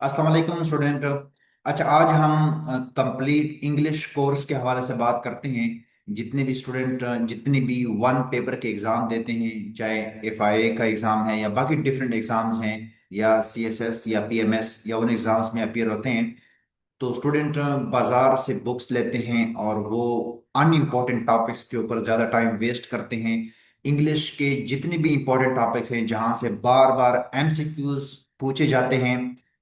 अस्सलाम वालेकुम स्टूडेंट। अच्छा, आज हम कंप्लीट इंग्लिश कोर्स के हवाले से बात करते हैं। जितने भी स्टूडेंट जितने भी वन पेपर के एग्ज़ाम देते हैं, चाहे एफआईए का एग्ज़ाम है या बाकी डिफरेंट एग्ज़ाम्स हैं, या सीएसएस या पीएमएस या उन एग्ज़ाम्स में अपीयर होते हैं, तो स्टूडेंट बाजार से बुक्स लेते हैं और वो अनइम्पोर्टेंट टॉपिक्स के ऊपर ज़्यादा टाइम वेस्ट करते हैं। इंग्लिश के जितने भी इंपॉर्टेंट टॉपिक्स हैं जहाँ से बार बार एमसीक्यूज पूछे जाते हैं,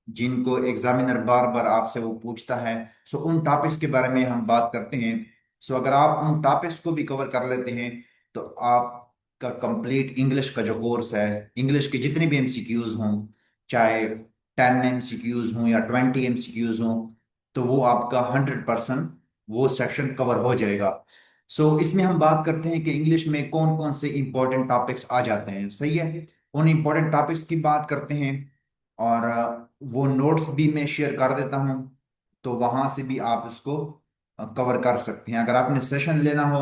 जिनको एग्जामिनर बार बार आपसे वो पूछता है, सो उन टॉपिक्स के बारे में हम बात करते हैं। सो अगर आप उन टॉपिक्स को भी कवर कर लेते हैं तो आपका कंप्लीट इंग्लिश का जो कोर्स है, इंग्लिश के जितने भी एमसीक्यूज हों, चाहे 10 एमसीक्यूज हों या 20 एमसीक्यूज हों, तो वो आपका 100% वो सेक्शन कवर हो जाएगा। सो इसमें हम बात करते हैं कि इंग्लिश में कौन कौन से इंपॉर्टेंट टॉपिक्स आ जाते हैं, सही है। उन इंपॉर्टेंट टॉपिक्स की बात करते हैं, और वो नोट्स भी मैं शेयर कर देता हूँ, तो वहां से भी आप इसको कवर कर सकते हैं। अगर आपने सेशन लेना हो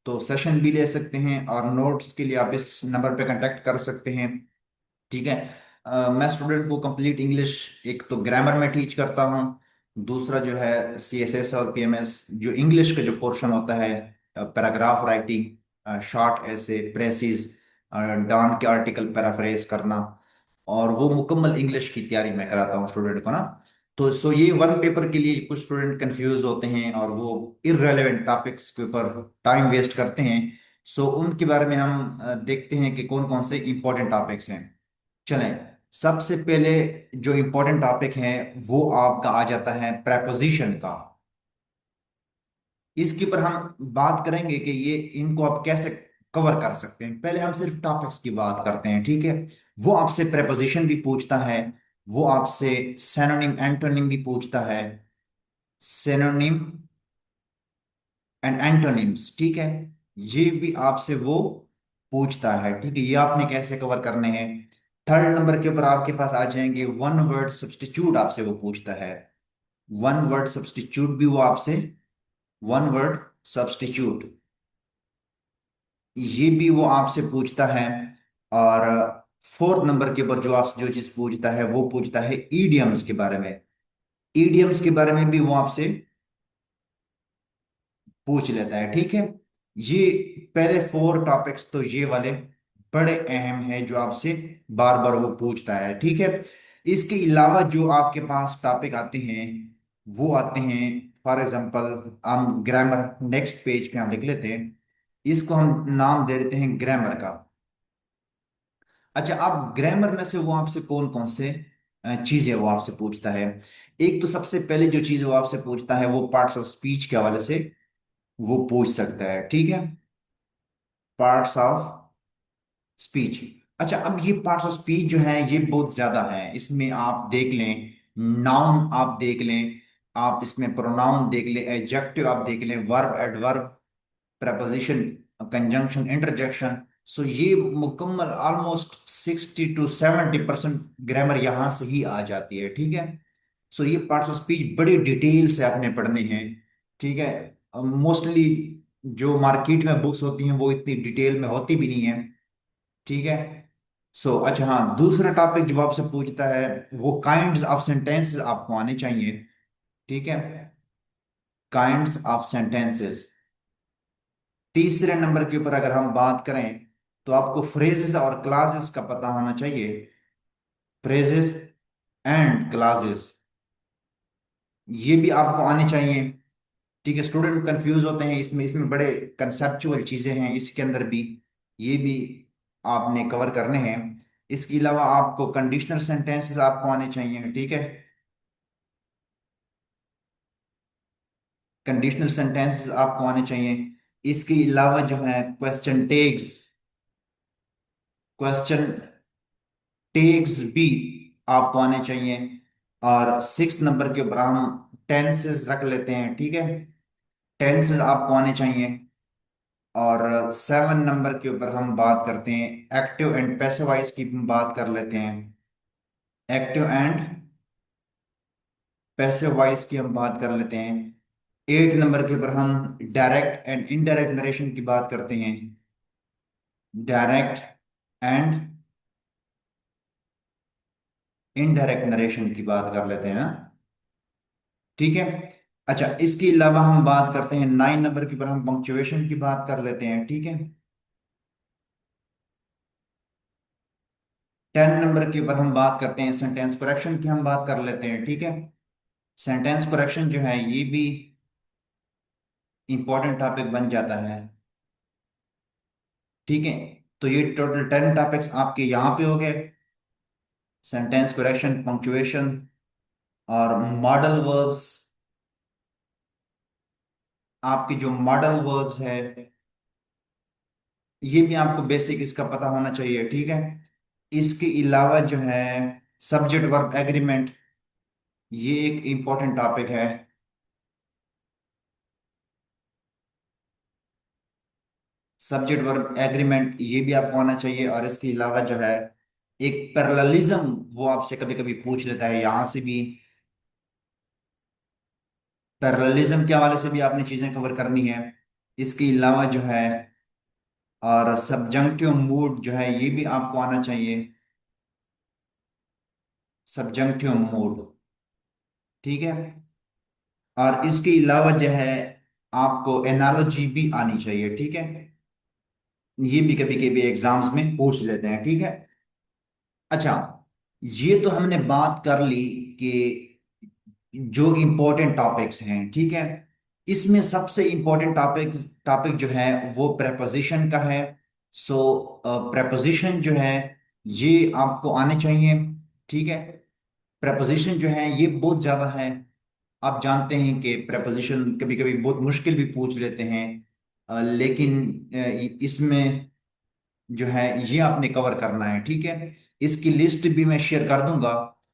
तो सेशन भी ले सकते हैं, और नोट्स के लिए आप इस नंबर पे कांटेक्ट कर सकते हैं। ठीक है। मैं स्टूडेंट को कंप्लीट इंग्लिश, एक तो ग्रामर में टीच करता हूँ, दूसरा जो है सीएसएस और पीएमएस, जो इंग्लिश का जो पोर्शन होता है, पैराग्राफ राइटिंग, शॉर्ट ऐसे, प्रेसिज, डॉन के आर्टिकल पैराफ्रेज करना, और वो मुकम्मल इंग्लिश की तैयारी मैं कराता हूँ स्टूडेंट को ना। तो सो ये वन पेपर के लिए कुछ स्टूडेंट कंफ्यूज होते हैं और वो इररेलेवेंट टॉपिक्स के ऊपर टाइम वेस्ट करते हैं। सो उनके बारे में हम देखते हैं कि कौन कौन से इंपॉर्टेंट टॉपिक्स हैं। चलें, सबसे पहले जो इंपॉर्टेंट टॉपिक है वो आपका आ जाता है प्रेपोजिशन का। इसके ऊपर हम बात करेंगे कि ये इनको आप कैसे कवर कर सकते हैं। पहले हम सिर्फ टॉपिक्स की बात करते हैं, ठीक है। वो आपसे प्रेपोजिशन भी पूछता है, वो आपसे सिनोनिम एंटोनिम भी पूछता है, सिनोनिम एंड एंटोनिम्स, ठीक है। ये भी आपसे वो पूछता है, ठीक है। ये आपने कैसे कवर करने हैं। थर्ड नंबर के ऊपर आपके पास आ जाएंगे वन वर्ड सब्स्टिट्यूट, आपसे वो पूछता है। वन वर्ड सब्स्टिट्यूट भी वो आपसे, वन वर्ड सब्स्टिट्यूट, ये भी वो आपसे पूछता है। और फोर्थ नंबर के ऊपर जो आपसे जो चीज पूछता है वो पूछता है ईडियम्स के बारे में। ईडियम्स के बारे में भी वो आपसे पूछ लेता है, ठीक है। ये पहले फोर टॉपिक्स तो ये वाले बड़े अहम हैं जो आपसे बार बार वो पूछता है, ठीक है। इसके अलावा जो आपके पास टॉपिक आते हैं वो आते हैं, फॉर एग्जांपल हम ग्रामर नेक्स्ट पेज पे हम लिख लेते हैं, इसको हम नाम दे देते हैं ग्रामर का। अच्छा, आप ग्रामर में से वो आपसे कौन कौन से चीजें वो आपसे पूछता है। एक तो सबसे पहले जो चीज वो आपसे पूछता है वो पार्ट्स ऑफ स्पीच के हवाले से वो पूछ सकता है, ठीक है। Parts of speech. अच्छा, अब ये पार्ट्स ऑफ स्पीच जो है ये बहुत ज्यादा है, इसमें आप देख लें, नाउन आप देख लें, आप इसमें प्रोनाउन देख लें, एडजेक्टिव आप देख लें, verb, adverb, preposition, conjunction, interjection. So ये मुकम्मल ऑलमोस्ट 60 to 70% ग्रामर यहाँ से ही आ जाती है, ठीक है। सो ये पार्ट्स ऑफ स्पीच बड़ी डिटेल से आपने पढ़ने हैं, ठीक है। मोस्टली जो मार्केट में बुक्स होती हैं वो इतनी डिटेल में होती भी नहीं है, ठीक है। सो अच्छा, हाँ, दूसरा टॉपिक जो आपसे पूछता है वो काइंड्स ऑफ सेंटेंसेस आपको आने चाहिए, ठीक है। Kinds of sentences. तीसरे नंबर के ऊपर अगर हम बात करें तो आपको फ्रेजेस और क्लासेस का पता होना चाहिए। फ्रेजेस एंड क्लासेस, ये भी आपको आने चाहिए, ठीक है। स्टूडेंट कंफ्यूज होते हैं इसमें, इसमें बड़े कंसेप्चुअल चीजें हैं इसके अंदर भी, ये भी आपने कवर करने हैं। इसके अलावा आपको कंडीशनल सेंटेंसेस आपको आने चाहिए, ठीक है। कंडीशनल सेंटेंसेस आपको आने चाहिए। इसके अलावा जो है क्वेश्चन टैग्स, क्वेश्चन टैग्स भी आपको आने चाहिए। और सिक्स नंबर के ऊपर हम टेंसेस रख लेते हैं, ठीक है। टेंसेस आपको आने चाहिए। और सेवन नंबर के ऊपर हम बात करते हैं एक्टिव एंड पैसिव वॉइस की बात कर लेते हैं। एक्टिव एंड पैसिव वॉइस की हम बात कर लेते हैं। एट नंबर के ऊपर हम डायरेक्ट एंड इनडायरेक्ट नरेशन की बात करते हैं। डायरेक्ट एंड इनडायरेक्ट नरेशन की बात कर लेते हैं ना। ठीक है। अच्छा, इसके अलावा हम बात करते हैं 9 नंबर के ऊपर, हम पंक्चुएशन की बात कर लेते हैं। ठीक है। 10 नंबर के ऊपर हम बात करते हैं सेंटेंस करेक्शन की, हम बात कर लेते हैं। ठीक है। सेंटेंस करेक्शन जो है ये भी इंपॉर्टेंट टॉपिक बन जाता है। ठीक है। तो ये टोटल 10 टॉपिक्स आपके यहाँ पे हो गए। सेंटेंस करेक्शन, पंक्चुएशन और मॉडल वर्ब्स। आपके जो मॉडल वर्ब्स है ये भी आपको बेसिक इसका पता होना चाहिए। ठीक है। इसके अलावा जो है सब्जेक्ट वर्ब एग्रीमेंट, ये एक इंपॉर्टेंट टॉपिक है। सब्जेक्ट वर्ब एग्रीमेंट ये भी आपको आना चाहिए। और इसके अलावा जो है एक पैरेललिज्म, वो आपसे कभी कभी पूछ लेता है यहां से भी। पैरेललिज्म के हवाले से भी आपने चीजें कवर करनी है। इसके अलावा जो है और सब्जंक्टिव मूड जो है ये भी आपको आना चाहिए। Subjunctive mood. ठीक है। और इसके अलावा जो है आपको एनालॉजी भी आनी चाहिए। ठीक है। ये भी कभी कभी एग्जाम्स में पूछ लेते हैं। ठीक है। अच्छा, ये तो हमने बात कर ली कि जो इम्पोर्टेंट टॉपिक्स हैं। ठीक है। इसमें सबसे इम्पोर्टेंट टॉपिक टॉपिक जो है वो प्रेपोजिशन का है। सो प्रेपोजिशन जो है ये आपको आने चाहिए। ठीक है। प्रेपोजिशन जो है ये बहुत ज्यादा है। आप जानते हैं कि प्रेपोजिशन कभी कभी बहुत मुश्किल भी पूछ लेते हैं। लेकिन इसमें जो है ये आपने कवर करना है। ठीक है। इसकी लिस्ट भी मैं शेयर कर दूंगा,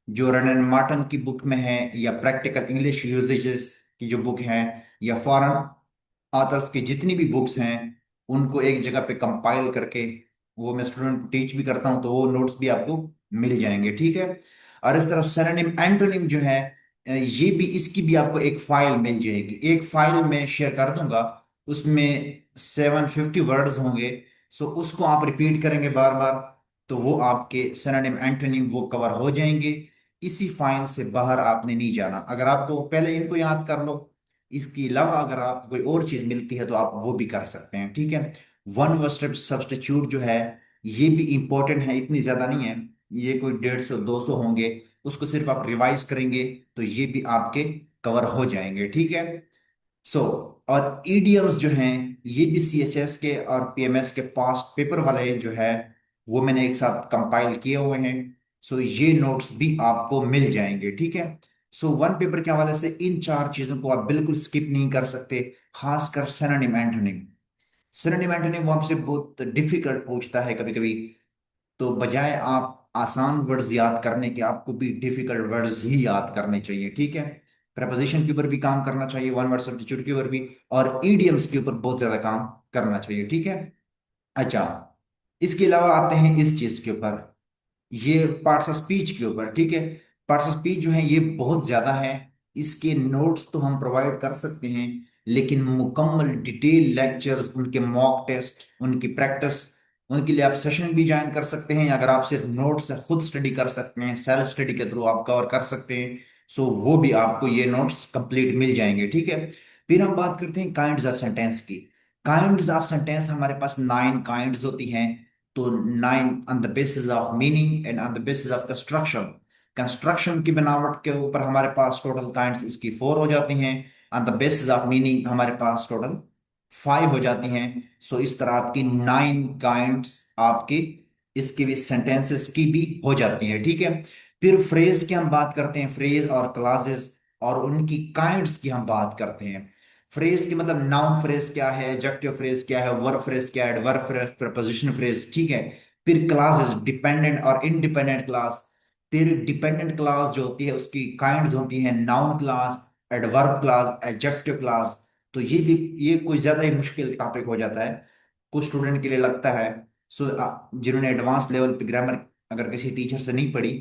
जो रन एंड मार्टन की बुक में है, या प्रैक्टिकल इंग्लिश यूजेजेस की जो बुक है, या फॉरेन ऑथर्स की जितनी भी बुक्स हैं उनको एक जगह पे कंपाइल करके वो मैं स्टूडेंट को टीच भी करता हूँ, तो वो नोट्स भी आपको मिल जाएंगे। ठीक है। और इस तरह सिनोनिम एंटोनिम जो है ये भी, इसकी भी आपको एक फाइल मिल जाएगी। एक फाइल में शेयर कर दूंगा, उसमें 750 वर्ड्स होंगे। सो उसको आप रिपीट करेंगे बार बार, तो वो आपके सिनोनिम एंटोनिम वो कवर हो जाएंगे। इसी फाइल से बाहर आपने नहीं जाना। अगर आपको पहले इनको याद कर लो, इसके अलावा अगर आपको कोई और चीज मिलती है तो आप वो भी कर सकते हैं। ठीक है। वन वर्ड सब्स्टिट्यूट जो है ये भी इंपॉर्टेंट है, इतनी ज्यादा नहीं है। ये कोई 150 200 होंगे। उसको सिर्फ आप रिवाइज करेंगे तो ये भी आपके कवर हो जाएंगे। ठीक है। सो और ईडीएम्स जो हैं ये भी सीएचएस के और पीएमएस के पास्ट पेपर वाले जो है वो मैंने एक साथ कंपाइल किए हुए हैं। सो ये नोट्स भी आपको मिल जाएंगे। ठीक है। सो वन पेपर के हवाले से इन 4 चीजों को आप बिल्कुल स्किप नहीं कर सकते, खासकर सिनोनिम एंटोनिम। सिनोनिम एंटोनिम वो आपसे बहुत डिफिकल्ट पूछता है कभी कभी, तो बजाय आप आसान वर्ड्स याद करने के आपको भी डिफिकल्ट वर्ड्स ही याद करने चाहिए। ठीक है। प्रपोजिशन के ऊपर भी काम करना चाहिए, वन वर्ड सब्स्टिट्यूट के ऊपर भी, और ईडियम्स के ऊपर बहुत ज्यादा काम करना चाहिए। ठीक है। अच्छा, इसके अलावा आते हैं इस चीज के ऊपर, ये पार्ट्स ऑफ स्पीच के ऊपर। ठीक है। पार्ट्स ऑफ स्पीच जो है ये बहुत ज्यादा है। इसके नोट्स तो हम प्रोवाइड कर सकते हैं, लेकिन मुकम्मल डिटेल लेक्चर्स, उनके मॉक टेस्ट, उनकी प्रैक्टिस, उनके लिए आप सेशन भी ज्वाइन कर सकते हैं। अगर आप सिर्फ नोट्स से खुद स्टडी कर सकते हैं, सेल्फ स्टडी के थ्रू आप कवर कर सकते हैं, सो वो भी आपको ये नोट्स कंप्लीट मिल जाएंगे। ठीक है। फिर हम बात करते हैं काइंड्स ऑफ सेंटेंस की। काइंड्स ऑफ सेंटेंस हमारे पास 9 काइंड्स होती हैं। तो 9 on the basis of meaning and on the basis of construction. Construction की बनावट के ऊपर हमारे पास टोटल काइंड्स इसकी 4 हो जाती हैं। On the basis of meaning हमारे पास टोटल 5 हो जाती हैं। सो इस तरह आपकी 9 काइंड्स आपकी इसकी भी सेंटेंसेस की भी हो जाती हैं। ठीक है। फिर फ्रेज की हम बात करते हैं, फ्रेज और क्लासेस और उनकी काइंड्स की हम बात करते हैं। फ्रेज की मतलब नाउन फ्रेज क्या है, एडजेक्टिव फ्रेज क्या है, वर्ब फ्रेज क्या है, एडवर्ब फ्रेज, प्रपोजिशन फ्रेज। ठीक है। फिर क्लासेस, डिपेंडेंट और इंडिपेंडेंट क्लास। फिर डिपेंडेंट क्लास जो होती है उसकी काइंड्स होती हैं, noun class, adverb class, adjective class. तो ये भी, ये कोई ज्यादा ही मुश्किल टॉपिक हो जाता है कुछ स्टूडेंट के लिए लगता है। सो जिन्होंने एडवांस लेवल पे ग्रामर अगर किसी टीचर से नहीं पढ़ी,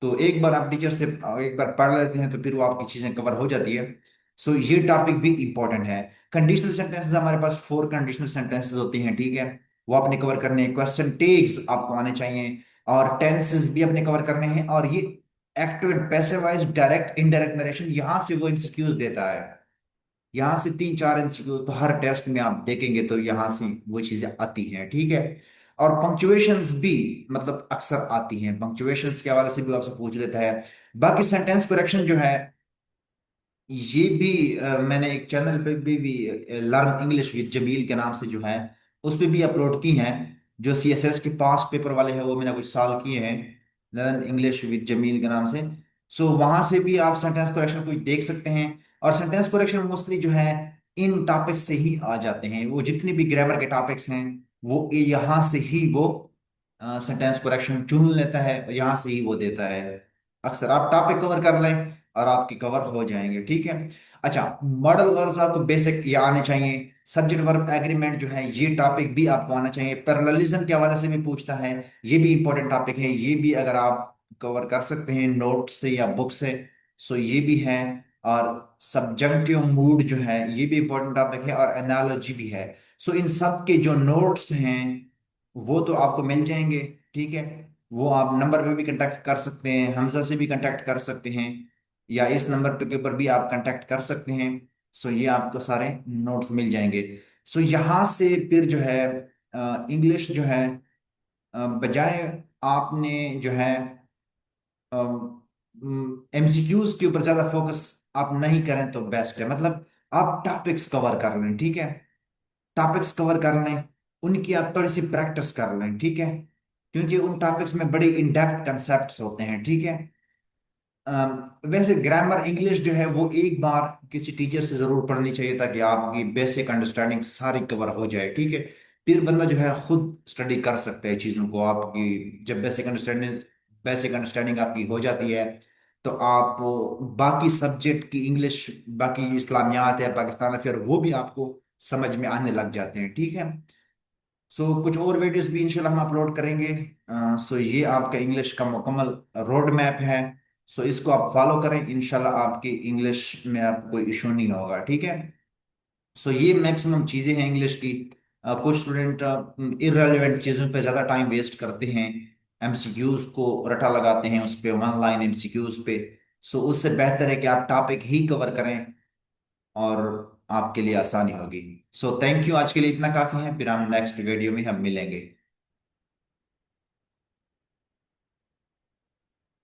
तो एक बार आप टीचर से एक बार पढ़ लेते हैं तो फिर वो आपकी चीजें कवर हो जाती है। सो ये टॉपिक भी इंपॉर्टेंट है। कंडीशनल सेंटेंसेस हमारे पास 4 कंडीशनल सेंटेंसेस होती हैं। ठीक है। वो आपने कवर करने हैं। क्वेश्चन टेक्स आपको आने चाहिए, और टेंसेस भी अपने कवर करने हैं। और ये active and passive voice, direct indirect narration, यहां से वो एमसीक्यूज देता है। यहाँ से 3 4 एमसीक्यू तो हर टेस्ट में आप देखेंगे तो यहाँ से वो चीजें आती हैं, ठीक है। और पंक्चुएशंस भी मतलब अक्सर आती हैं, पंक्चुएशंस के हवाले से भी आपसे पूछ लेता है। बाकी सेंटेंस करेक्शन जो है, ये भी मैंने एक चैनल पे भी लर्न इंग्लिश विद जमील के नाम से जो है उस पे भी अपलोड की हैं। जो सीएसएस के पास पेपर वाले हैं वो मैंने कुछ साल किए हैं, लर्न इंग्लिश विद जमील के नाम से। सो वहां से भी आप सेंटेंस करेक्शन कुछ देख सकते हैं। और सेंटेंस करेक्शन मोस्टली जो है इन टॉपिक्स से ही आ जाते हैं, वो जितने भी ग्रामर के टॉपिक्स हैं वो यहाँ से ही वो सेंटेंस करेक्शन चुन लेता है, यहाँ से ही वो देता है। अक्सर आप टॉपिक कवर कर लें और आपके कवर हो जाएंगे, ठीक है। अच्छा, मॉडल वर्ब्स आपको बेसिक ये आने चाहिए। सब्जेक्ट वर्ब एग्रीमेंट जो है ये टॉपिक भी आपको आना चाहिए। पैरेललिज्म के हवाले से भी पूछता है, ये भी इंपॉर्टेंट टॉपिक है, ये भी अगर आप कवर कर सकते हैं नोट से या बुक से, सो ये भी है। और सब्जेक्टिव मूड जो है ये भी इंपॉर्टेंट टॉपिक है, और एनालॉजी भी है। सो इन सब के जो नोट्स हैं वो तो आपको मिल जाएंगे, ठीक है। वो आप नंबर पे भी कांटेक्ट कर सकते हैं, हमजा से भी कांटेक्ट कर सकते हैं, या इस नंबर पे के ऊपर भी आप कांटेक्ट कर सकते हैं। सो ये आपको सारे नोट्स मिल जाएंगे। सो यहाँ से फिर जो है इंग्लिश जो है बजाय आपने जो है एमसीक्यूज के ऊपर ज्यादा फोकस आप नहीं करें तो बेस्ट है। मतलब आप टॉपिक्स कवर कर लें, ठीक है, टॉपिक्स कवर कर लें, उनकी आप थोड़ी सी प्रैक्टिस कर लें, ठीक है। क्योंकि उन टॉपिक्स में बड़े इन डेप्थ कंसेप्ट होते हैं, ठीक है। वैसे ग्रामर इंग्लिश जो है वो एक बार किसी टीचर से जरूर पढ़नी चाहिए ताकि आपकी बेसिक अंडरस्टैंडिंग सारी कवर हो जाए, ठीक है। फिर बंदा जो है खुद स्टडी कर सकता है चीज़ों को। आपकी जब बेसिक अंडरस्टैंडिंग आपकी हो जाती है तो आप बाकी सब्जेक्ट की इंग्लिश, बाकी इस्लामियात है, पाकिस्तान अफेयर, वो भी आपको समझ में आने लग जाते हैं, ठीक है। सो कुछ और वीडियोस भी इंशाल्लाह हम अपलोड करेंगे। सो ये आपका इंग्लिश का मुकम्मल रोड मैप है। सो इसको आप फॉलो करें, इंशाल्लाह आपकी इंग्लिश में आपको कोई इशू नहीं होगा, ठीक है। सो ये मैक्सिमम चीज़ें हैं इंग्लिश की। कुछ स्टूडेंट इररेलेवेंट चीज़ों पे ज़्यादा टाइम वेस्ट करते हैं, एमसीक्यूज को रटा लगाते हैं उस पे, वन लाइन एमसीक्यूज पे। सो उससे बेहतर है कि आप टॉपिक ही कवर करें और आपके लिए आसानी होगी। सो थैंक यू, आज के लिए इतना काफ़ी है, फिर हम नेक्स्ट वीडियो में हम मिलेंगे।